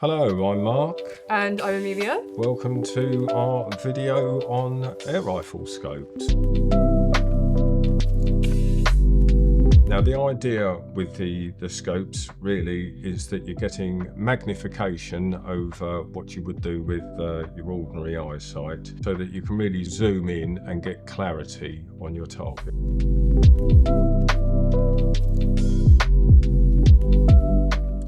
Hello, I'm Mark. And I'm Amelia. Welcome to our video on air rifle scopes. Now the idea with the scopes really is that you're getting magnification over what you would do with your ordinary eyesight, so that you can really zoom in and get clarity on your target.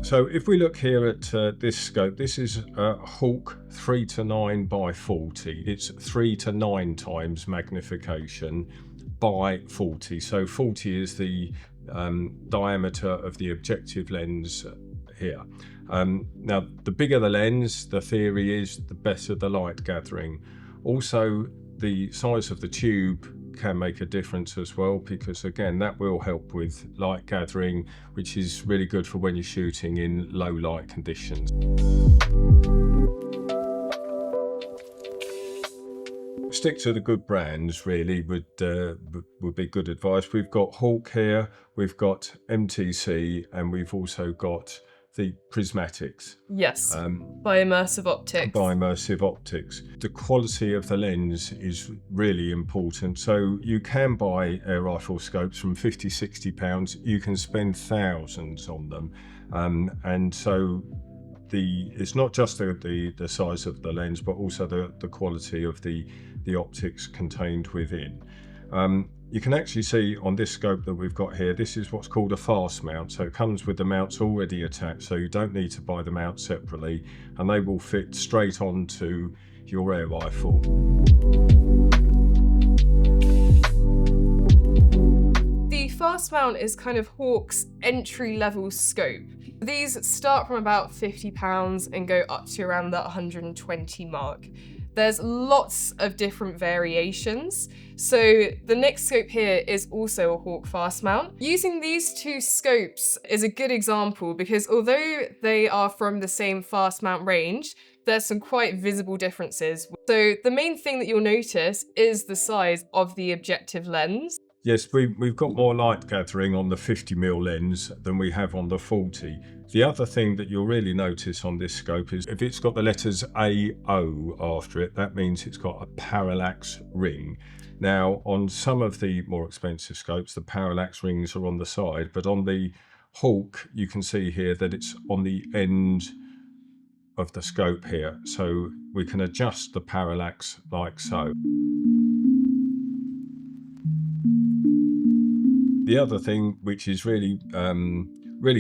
So if we look here at this scope, this is a Hawke 3-9 by 40. It's 3 to 9 times magnification by 40. So 40 is the diameter of the objective lens here. Now, the bigger the lens, the theory is, the better the light gathering. Also, the size of the tube can make a difference as well, because again that will help with light gathering, which is really good for when you're shooting in low light conditions. Stick to the good brands really would be good advice. We've got Hawke here, we've got MTC, and we've also got the prismatics. Yes, by Immersive Optics. By Immersive Optics. The quality of the lens is really important. So you can buy air rifle scopes from £50–60. You can spend thousands on them. And so it's not just the size of the lens, but also the quality of the optics contained within. You can actually see on this scope that we've got here, this is what's called a fast mount. So it comes with the mounts already attached, so you don't need to buy the mount separately, and they will fit straight onto your air rifle. The fast mount is kind of Hawke's entry-level scope. These start from about £50 and go up to around the 120 mark. There's lots of different variations. So the next scope here is also a Hawke Fast Mount. Using these two scopes is a good example because although they are from the same fast mount range, there's some quite visible differences. So the main thing that you'll notice is the size of the objective lens. Yes, we've got more light gathering on the 50mm lens than we have on the 40. The other thing that you'll really notice on this scope is if it's got the letters AO after it, that means it's got a parallax ring. Now, on some of the more expensive scopes, the parallax rings are on the side, but on the Hawke, you can see here that it's on the end of the scope here. So we can adjust the parallax like so. The other thing which is really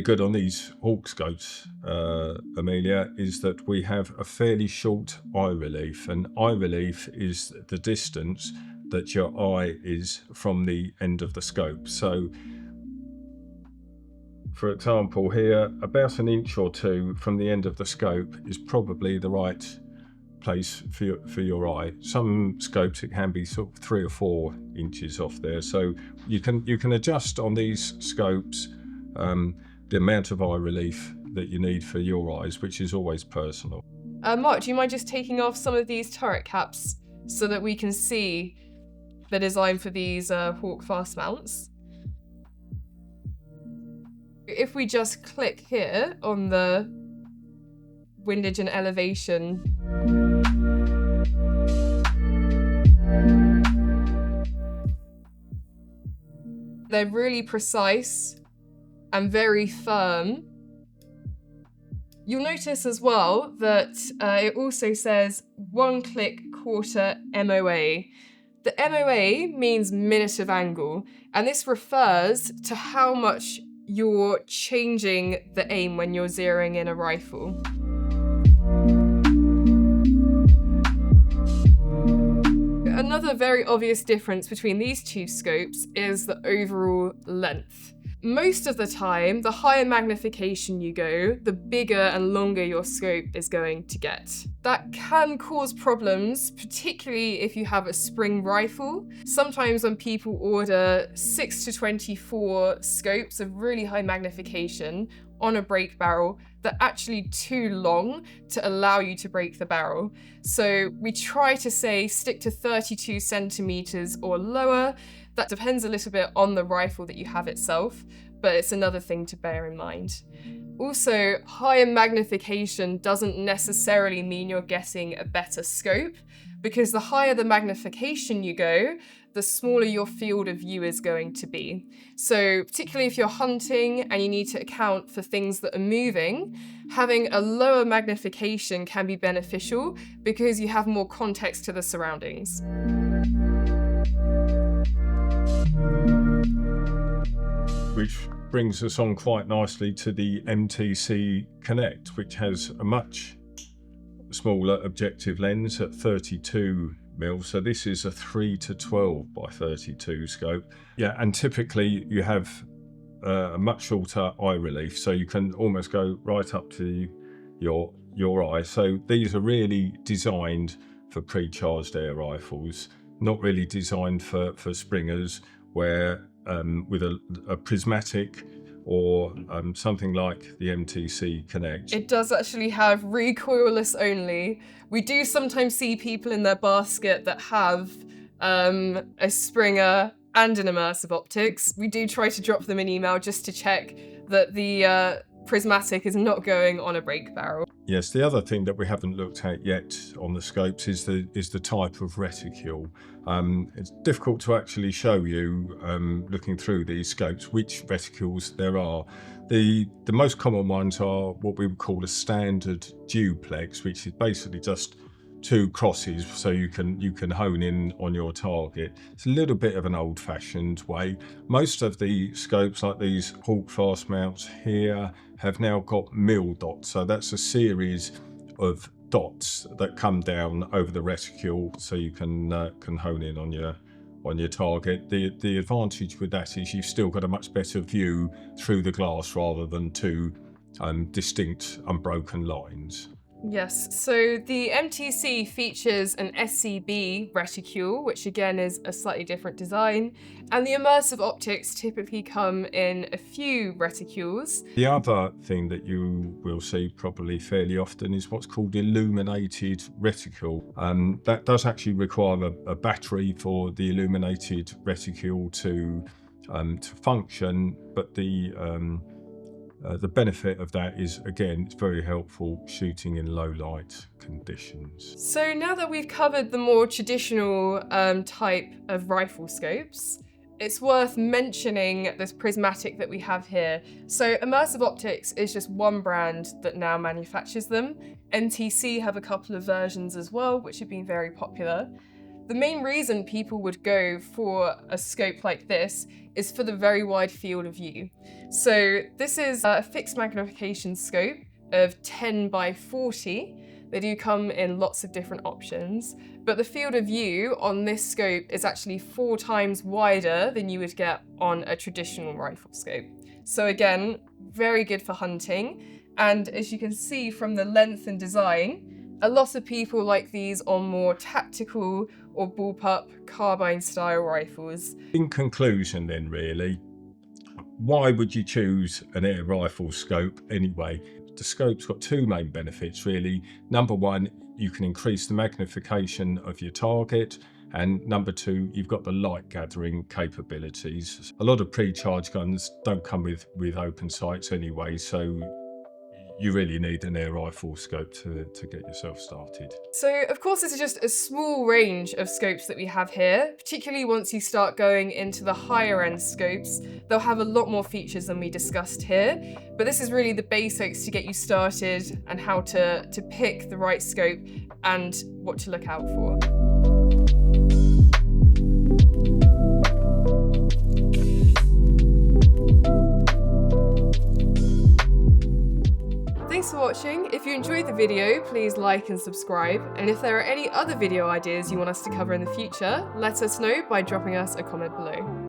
good on these Hawke scopes, Amelia, is that we have a fairly short eye relief, and eye relief is the distance that your eye is from the end of the scope. So, for example, here, about an inch or two from the end of the scope is probably the right place for your eye. Some scopes it can be sort of 3 or 4 inches off there, so you can adjust on these scopes the amount of eye relief that you need for your eyes, which is always personal. Mark, do you mind just taking off some of these turret caps so that we can see the design for these Hawke Fast Mounts? If we just click here on the Windage and Elevation, they're really precise and very firm. You'll notice as well that it also says 1 click quarter MOA. The MOA means minute of angle, and this refers to how much you're changing the aim when you're zeroing in a rifle. Another very obvious difference between these two scopes is the overall length. Most of the time, the higher magnification you go, the bigger and longer your scope is going to get. That can cause problems, particularly if you have a spring rifle. Sometimes when people order 6-24 scopes of really high magnification on a break barrel, they're actually too long to allow you to break the barrel. So we try to say stick to 32 centimeters or lower. That depends a little bit on the rifle that you have itself. but it's another thing to bear in mind. Also, higher magnification doesn't necessarily mean you're getting a better scope, because the higher the magnification you go, the smaller your field of view is going to be. So particularly if you're hunting and you need to account for things that are moving, having a lower magnification can be beneficial because you have more context to the surroundings. Which brings us on quite nicely to the MTC Connect, which has a much smaller objective lens at 32mm. So this is a 3-12 by 32 scope. Yeah, and typically you have a much shorter eye relief, so you can almost go right up to your eye. So these are really designed for pre-charged air rifles, not really designed for springers, where with a prismatic or something like the MTC Connect. It does actually have recoilless only. We do sometimes see people in their basket that have a Springer and an Immersive Optics. We do try to drop them an email just to check that the prismatic is not going on a break barrel. Yes, the other thing that we haven't looked at yet on the scopes is the type of reticule. It's difficult to actually show you, looking through these scopes, which reticules there are. The most common ones are what we would call a standard duplex, which is basically just two crosses, so you can hone in on your target. It's a little bit of an old-fashioned way. Most of the scopes, like these Hawke Fast Mounts here, have now got mill dots, so that's a series of dots that come down over the reticule, so you can hone in on your target. The advantage with that is you've still got a much better view through the glass rather than two distinct unbroken lines. Yes, so the MTC features an SCB reticule, which again is a slightly different design, and the Immersive Optics typically come in a few reticules. The other thing that you will see probably fairly often is what's called illuminated reticule. That does actually require a battery for the illuminated reticule to function, but the benefit of that is, again, it's very helpful shooting in low light conditions. So now that we've covered the more traditional type of rifle scopes, it's worth mentioning this prismatic that we have here. So Immersive Optics is just one brand that now manufactures them. MTC have a couple of versions as well, which have been very popular. The main reason people would go for a scope like this is for the very wide field of view. So this is a fixed magnification scope of 10 by 40. They do come in lots of different options, but the field of view on this scope is actually 4 times wider than you would get on a traditional rifle scope. So again, very good for hunting. And as you can see from the length and design, a lot of people like these on more tactical or bullpup carbine style rifles. In conclusion then, really, why would you choose an air rifle scope anyway? The scope's got two main benefits really. Number one, you can increase the magnification of your target, and number two, you've got the light gathering capabilities. A lot of pre-charged guns don't come with open sights anyway, so you really need an air rifle scope to get yourself started. So of course this is just a small range of scopes that we have here, particularly once you start going into the higher end scopes. They'll have a lot more features than we discussed here, but this is really the basics to get you started and how to pick the right scope and what to look out for. Thanks for watching. If you enjoyed the video, please like and subscribe. And if there are any other video ideas you want us to cover in the future, let us know by dropping us a comment below.